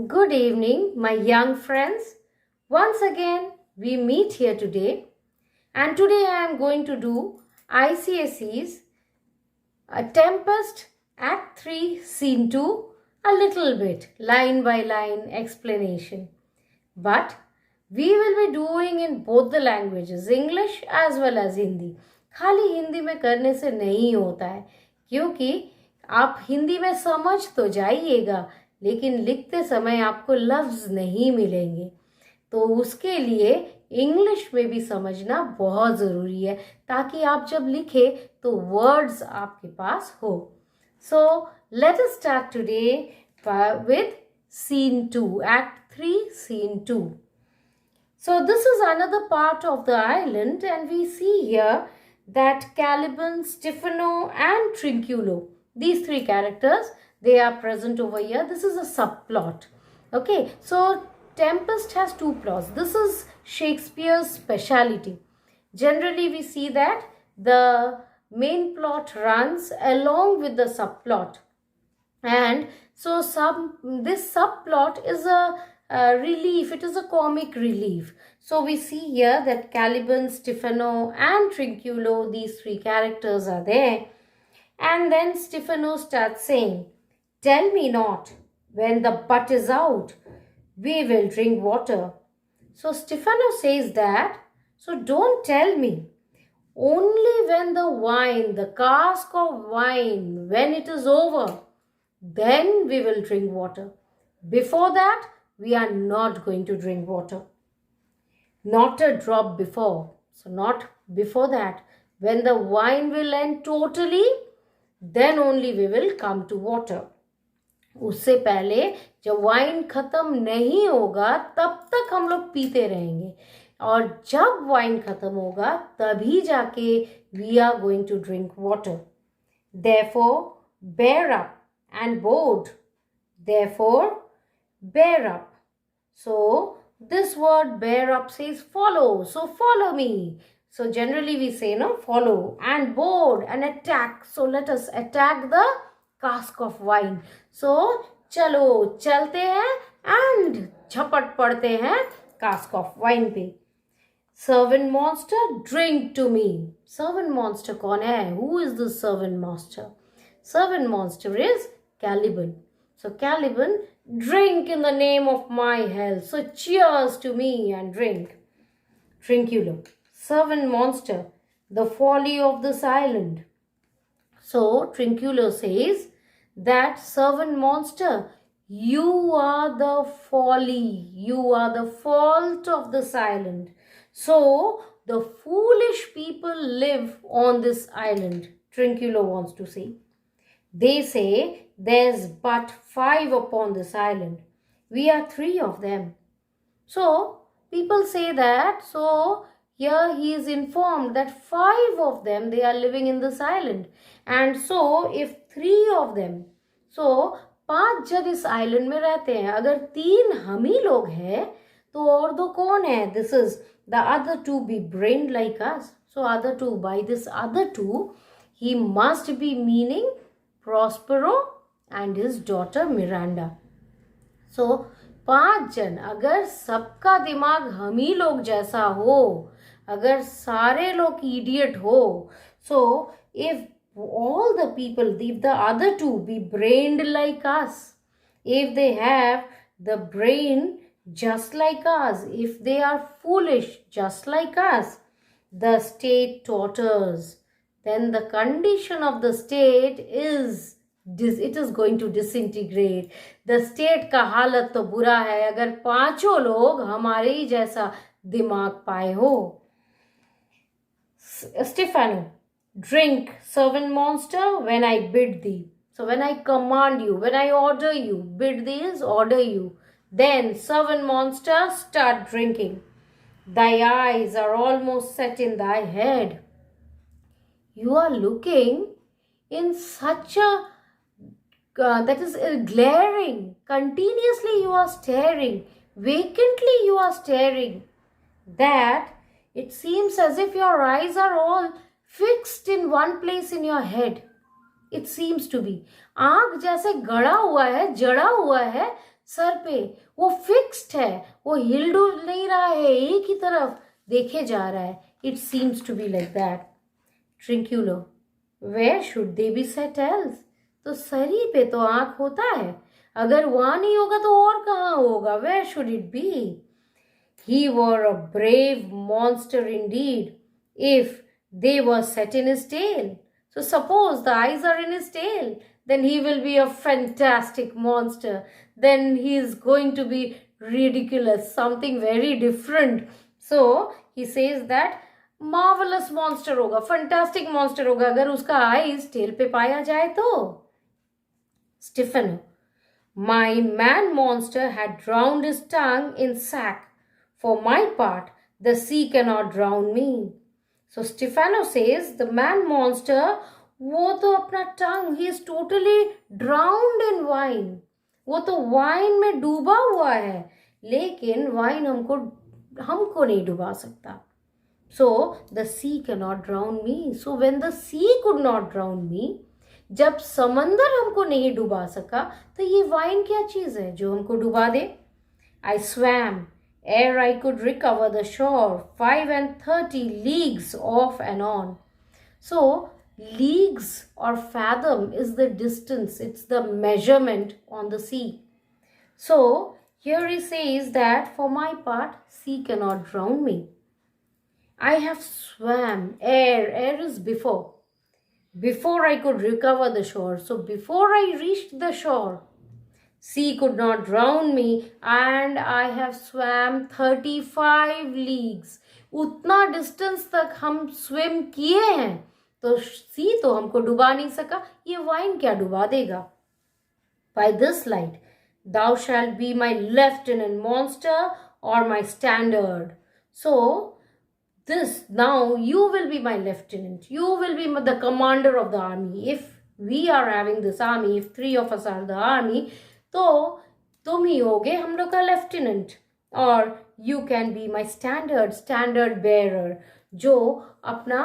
Good evening, my young friends. Once again, we meet here today, and today I am going to do ICSE's Tempest Act 3 Scene 2, a little bit line by line explanation. But we will be doing in both the languages, English as well as Hindi. खाली हिंदी में करने से नहीं होता है, क्योंकि आप हिंदी में समझ तो जाइएगा, लेकिन लिखते समय आपको लफ्ज़ नहीं मिलेंगे। तो उसके लिए इंग्लिश में भी समझना बहुत ज़रूरी है, ताकि आप जब लिखें तो वर्ड्स आपके पास हो। So let us start today with Scene 2, Act 3, Scene 2. So this is another part of the island, and we see here that Caliban, Stefano and Trinculo, these three characters, they are present over here. This is a subplot. Okay, so Tempest has two plots. This is Shakespeare's speciality. Generally, we see that the main plot runs along with the subplot. And so this subplot is a relief, it is a comic relief. So we see here that Caliban, Stefano and Trinculo, these three characters are there. And then Stefano starts saying, "Tell me not, when the butt is out, we will drink water." So Stefano says that, so don't tell me. Only when the wine, the cask of wine, when it is over, then we will drink water. Before that, we are not going to drink water. Not a drop before. So not before that. When the wine will end totally, then only we will come to water. उससे पहले जब wine खत्म नहीं होगा तब तक हम लोग पीते रहेंगे, और जब वाइन खत्म होगा तभी जाके we are going to drink water. Therefore, bear up and board. Therefore, bear up. So this word bear up says follow. So follow me. So generally we say no, follow, and board and attack. So let us attack the cask of wine. So चलो चलते हैं and झपट पड़ते हैं cask of wine पे. Servant monster, drink to me. Servant monster कौन है? Who is the servant monster? Servant monster is Caliban. So Caliban, drink in the name of my health. So cheers to me and drink. Trinculo, servant monster, the folly of this island. So Trinculo says that servant monster, you are the folly, you are the fault of this island. So the foolish people live on this island, Trinculo wants to say. They say there's but 5 upon this island. We are 3 of them. So people say that, so here he is informed that 5 of them, they are living in this island. And so if 3 of them, so 5 जब इस island में रहते हैं, अगर 3 हम ही लोग हैं, तो और दो कौन है? This is the other 2 be brained like us. So other 2, by this other 2, he must be meaning Prospero and his daughter Miranda. So 5 जन, अगर सबका दिमाग हम ही लोग जैसा हो, अगर सारे लोग idiot हो, so if all the people, if the other 2 be brained like us, if they have the brain just like us, if they are foolish just like us, the state totters. Then the condition of the state is, it is going to disintegrate. The state का हालत तो बुरा है अगर 5 लोग हमारे ही जैसा दिमाग पाए हो. Stefano, drink, servant monster, when I bid thee. So when I command you, when I order you, bid thee is order you. Then servant monster, start drinking. Thy eyes are almost set in thy head. You are looking in such a, that is glaring. Continuously you are staring. Vacantly you are staring. That it seems as if your eyes are all fixed in one place in your head. It seems to be. आँख जैसे गड़ा हुआ है, जड़ा हुआ है, sir पे, वो फिक्स्ड है, वो हिल डुल नहीं रहा है, एक ही तरफ देखे जा रहा है. It seems to be like that. Trinculo, where should they be set else? तो सरी पे तो आंख होता है, अगर वहां नहीं होगा तो और कहाँ होगा? Where should it be? He were a brave monster indeed if they were set in his tail. So suppose the eyes are in his tail, then he will be a fantastic monster. Then he is going to be ridiculous, something very different. So he says that marvelous monster होगा, fantastic monster होगा अगर उसका eyes tail पे पाया जाए तो. Stefano, my man monster had drowned his tongue in sack. For my part, the sea cannot drown me. So Stefano says, the man monster, वो तो अपना tongue, he is totally drowned in wine. वो तो wine में डूबा हुआ है, लेकिन wine हमको नहीं डुबा सकता. So the sea cannot drown me. So when the sea could not drown me, जब समंदर हमको नहीं डुबा सका, तो ये वाइन क्या चीज है जो हमको डुबा दे? I swam ere I could recover the shore, 35 leagues off and on. So leagues or fathom is the distance, it's the measurement on the sea. So here he says that for my part, sea cannot drown me. I have swam ere is before I could recover the shore. So before I reached the shore, sea could not drown me, and I have swam 35 leagues. उतना distance तक हम swim किए हैं, तो सी तो हमको डुबा नहीं सका, ये वाइन क्या डुबा देगा? By this light, thou shalt be my lieutenant monster or my standard. So this, now you will be my lieutenant, you will be the commander of the army. If we are having this army, if 3 of us are the army, तो तुम ही होगे हम लोग का lieutenant. और you can be my standard bearer, जो अपना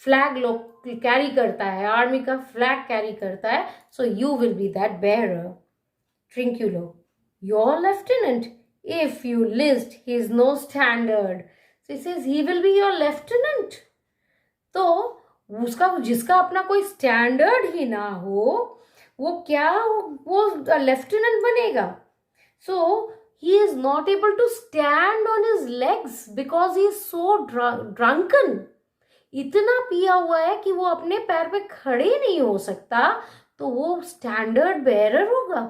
flag लोग कैरी करता है, आर्मी का फ्लैग कैरी करता है. So you will be that bearer. Trinculo, your lieutenant, if you list he is no standard. So he says he will be your lieutenant. तो उसका, जिसका अपना कोई स्टैंडर्ड ही ना हो, वो क्या, वो लेफ्टिनेंट बनेगा? So he is not able to stand on his legs because he is so drunken. इतना पिया हुआ है कि वो अपने पैर पे खड़े नहीं हो सकता, तो वो स्टैंडर्ड बेरर होगा.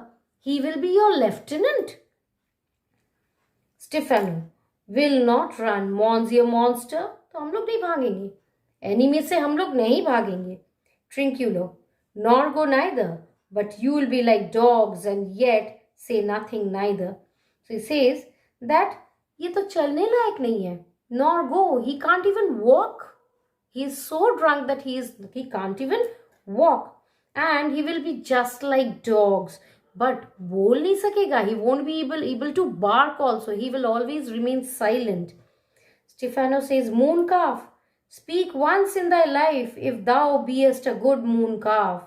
He will be your lieutenant. Stephano will not run monsieur monster. तो हम लोग नहीं भागेंगे, एनिमी से हम लोग नहीं भागेंगे. Trinculo, nor go neither, but you will be like dogs and yet say nothing neither. So he says that ये तो चलने लायक नहीं है. Nor go, he can't even walk. He is so drunk that he can't even walk, and he will be just like dogs. But बोल नहीं सकेगा. He won't be able to bark also. He will always remain silent. Stefano says, moon calf, speak once in thy life if thou beest a good moon calf.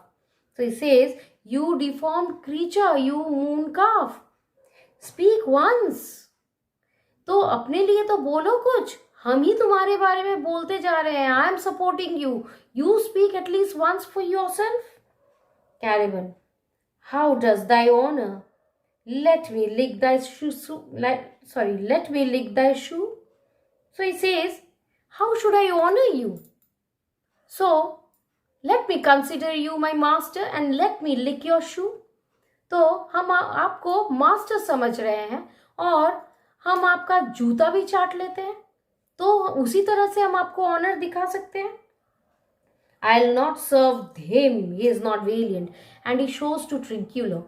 So he says, you deformed creature, you moon calf, speak once. तो अपने लिए तो बोलो कुछ, हम ही तुम्हारे बारे में बोलते जा रहे हैं. I am supporting you. You speak at least once for yourself. Caliban, how does thy honor? Let me lick thy shoe. Let me lick thy shoe. So he says, how should I honor you? So let me consider you my master and let me lick your shoe. तो हम आपको master समझ रहे हैं और हम आपका जूता भी चाट लेते हैं, तो उसी तरह से हम आपको ऑनर दिखा सकते हैं. I'll not serve him, he is not valiant. And he shows to Trinculo.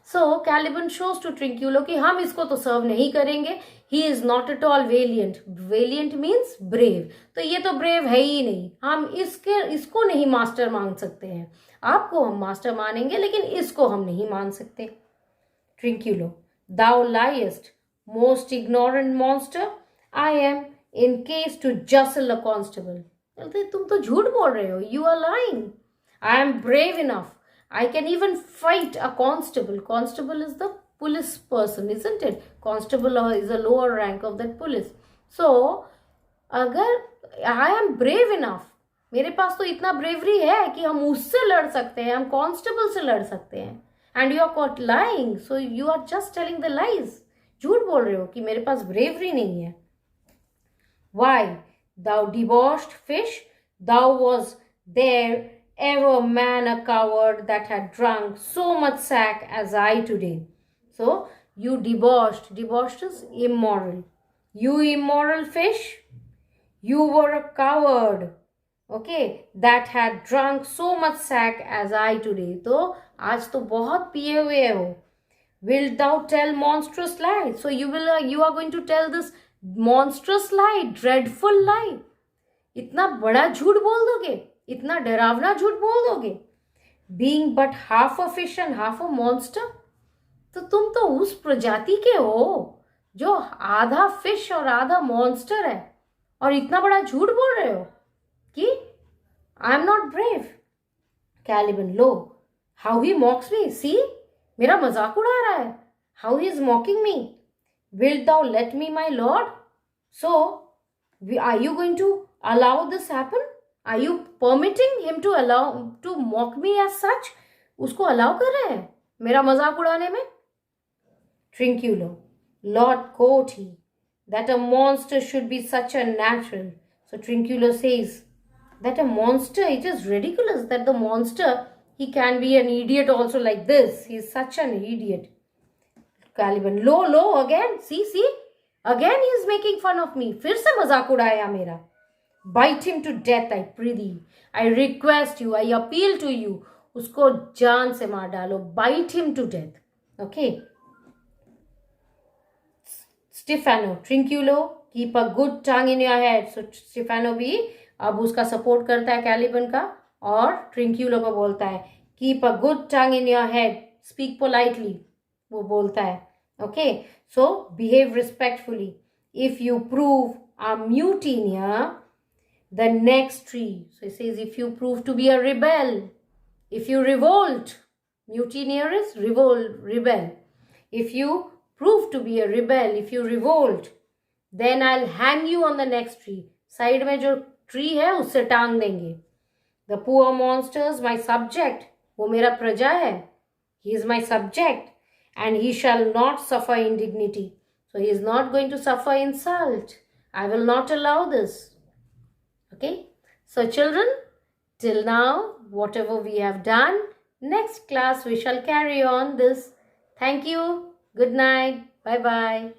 So Caliban shows to Trinculo कि हम इसको तो सर्व नहीं करेंगे. He is not at all valiant. Valiant means brave. तो ये तो brave है ही नहीं. हम इसको नहीं मास्टर मान सकते हैं. आपको हम मास्टर मानेंगे, लेकिन इसको हम नहीं मान सकते. Trinculo, thou liest, most ignorant monster. I am in case to jostle a constable. तुम तो झूठ बोल रहे हो. You are lying. I am brave enough. I can even fight a constable. Constable is the police person, isn't it? Constable is a lower rank of that police. So अगर I am brave enough, मेरे पास तो इतना bravery है कि हम उससे लड़ सकते हैं, हम कांस्टेबल से लड़ सकते हैं. And you are caught lying, so you are just telling the lies. झूठ बोल रहे हो कि मेरे पास bravery नहीं है. Why, thou debauched fish, thou was there ever man a coward that had drunk so much sack as I today. So you debauched is immoral. You immoral fish, you were a coward, okay, that had drunk so much sack as I today. तो आज तो बहुत पिए हुए हो. Wilt thou tell monstrous lie? So you are going to tell this monstrous lie, dreadful lie. इतना बड़ा झूठ बोल दोगे, इतना डरावना झूठ बोल दोगे. Being but half a fish and half a monster. तो तुम तो उस प्रजाति के हो जो आधा फिश और आधा मॉन्स्टर है, और इतना बड़ा झूठ बोल रहे हो कि I am not brave. Caliban, low, how he mocks me. See, मेरा मजाक उड़ा रहा है. How he is mocking me. Wilt thou let me, my lord? So, are you going to allow this happen? Are you permitting him to mock me as such? उसको allow कर रहे हैं मेरा मजाक उड़ाने में. Trinculo, Lord, quoth he, that a monster should be such a natural. So Trinculo says that a monster, it is ridiculous that the monster, he can be an idiot also like this. He is such an idiot. Caliban, lo, again, see, again he is making fun of me. फिर से मजाक उड़ाया मेरा. Bite him to death, I prithee. I request you, I appeal to you. उसको जान से मार डालो. Bite him to death. Okay. Stephano, Trinculo, keep a good tongue in your head. So Stephano भी अब उसका सपोर्ट करता है कैलिबन का, और ट्रिंक्यूलो को बोलता है keep a good tongue in your head, speak politely, वो बोलता है. Okay, so behave respectfully. If you prove a mutineer, the next tree. So it says if you prove to be a rebel, if you revolt, mutineer is rebel. If you prove to be a rebel, if you revolt, then I'll hang you on the next tree. Side में जो tree है उससे टांग देंगे. The poor monsters, my subject, वो मेरा प्रजा है. He is my subject, and he shall not suffer indignity. So he is not going to suffer insult. I will not allow this. Okay. So children, till now, whatever we have done, next class we shall carry on this. Thank you. Good night. Bye-bye.